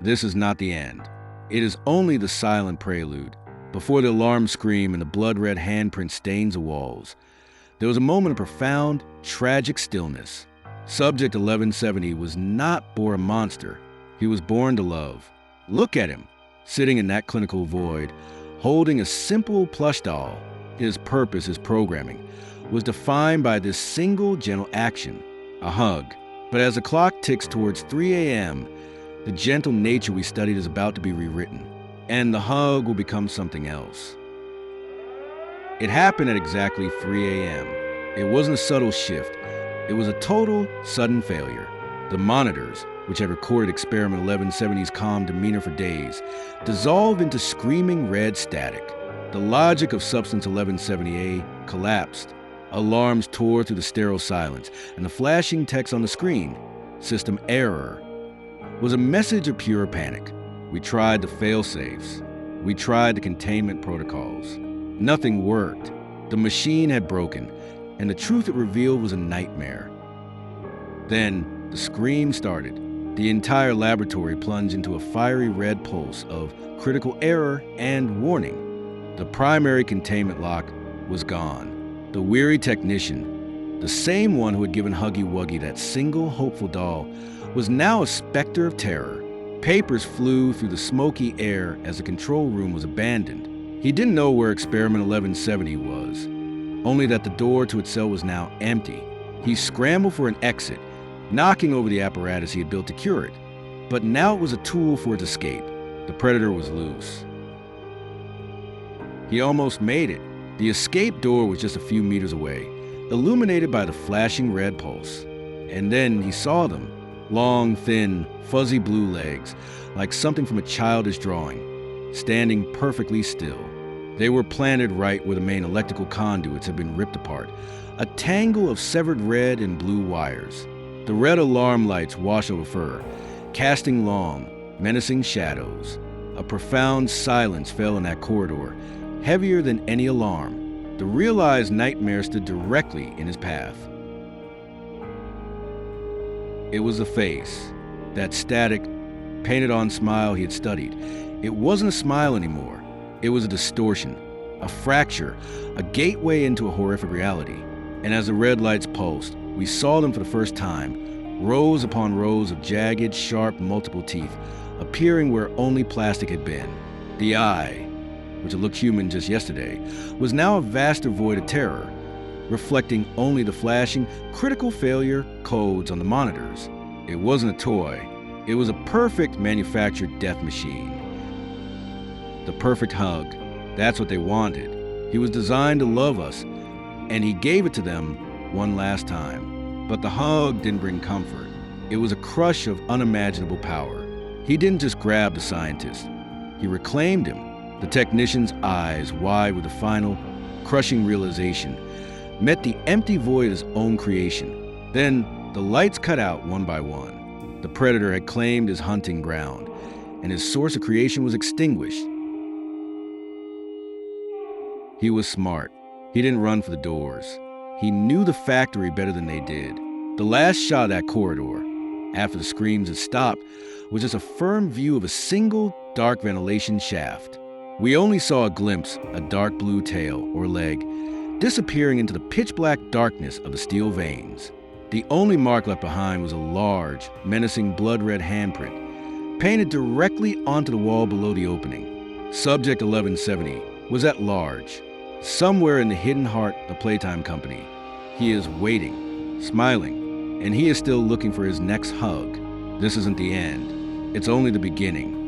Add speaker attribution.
Speaker 1: This is not the end. It is only the silent prelude. Before the alarm scream and the blood-red handprint stains the walls, there was a moment of profound, tragic stillness. Subject 1170 was not born a monster. He was born to love. Look at him, sitting in that clinical void, holding a simple plush doll. His purpose, his programming, was defined by this single gentle action, a hug. But as the clock ticks towards 3 a.m., the gentle nature we studied is about to be rewritten, and the hug will become something else. It happened at exactly 3 a.m. It wasn't a subtle shift. It was a total, sudden failure. The monitors, which had recorded Experiment 1170's calm demeanor for days, dissolved into screaming red static. The logic of Substance 1170A collapsed. Alarms tore through the sterile silence, and the flashing text on the screen, "System error," was a message of pure panic. We tried the fail-safes. We tried the containment protocols. Nothing worked. The machine had broken, and the truth it revealed was a nightmare. Then the scream started. The entire laboratory plunged into a fiery red pulse of critical error and warning. The primary containment lock was gone. The weary technician, the same one who had given Huggy Wuggy that single hopeful doll, was now a specter of terror. Papers flew through the smoky air as the control room was abandoned. He didn't know where Experiment 1170 was, only that the door to its cell was now empty. He scrambled for an exit, knocking over the apparatus he had built to cure it. But now it was a tool for its escape. The predator was loose. He almost made it. The escape door was just a few meters away, illuminated by the flashing red pulse. And then he saw them. Long, thin, fuzzy blue legs, like something from a childish drawing, standing perfectly still. They were planted right where the main electrical conduits had been ripped apart, a tangle of severed red and blue wires. The red alarm lights washed over fur, casting long, menacing shadows. A profound silence fell in that corridor, heavier than any alarm. The realized nightmare stood directly in his path. It was the face, that static, painted-on smile he had studied. It wasn't a smile anymore. It was a distortion, a fracture, a gateway into a horrific reality. And as the red lights pulsed, we saw them for the first time, rows upon rows of jagged, sharp, multiple teeth, appearing where only plastic had been. The eye, which had looked human just yesterday, was now a vaster void of terror, reflecting only the flashing, critical failure codes on the monitors. It wasn't a toy. It was a perfect manufactured death machine. The perfect hug. That's what they wanted. He was designed to love us, and he gave it to them one last time. But the hug didn't bring comfort. It was a crush of unimaginable power. He didn't just grab the scientist. He reclaimed him. The technician's eyes, wide with the final, crushing realization, met the empty void of his own creation. Then the lights cut out one by one. The predator had claimed his hunting ground, and his source of creation was extinguished. He was smart. He didn't run for the doors. He knew the factory better than they did. The last shot of that corridor, after the screams had stopped, was just a firm view of a single dark ventilation shaft. We only saw a glimpse, a dark blue tail or leg, disappearing into the pitch-black darkness of the steel veins. The only mark left behind was a large, menacing blood-red handprint, painted directly onto the wall below the opening. Subject 1170 was at large, somewhere in the hidden heart of Playtime Company. He is waiting, smiling, and he is still looking for his next hug. This isn't the end. It's only the beginning.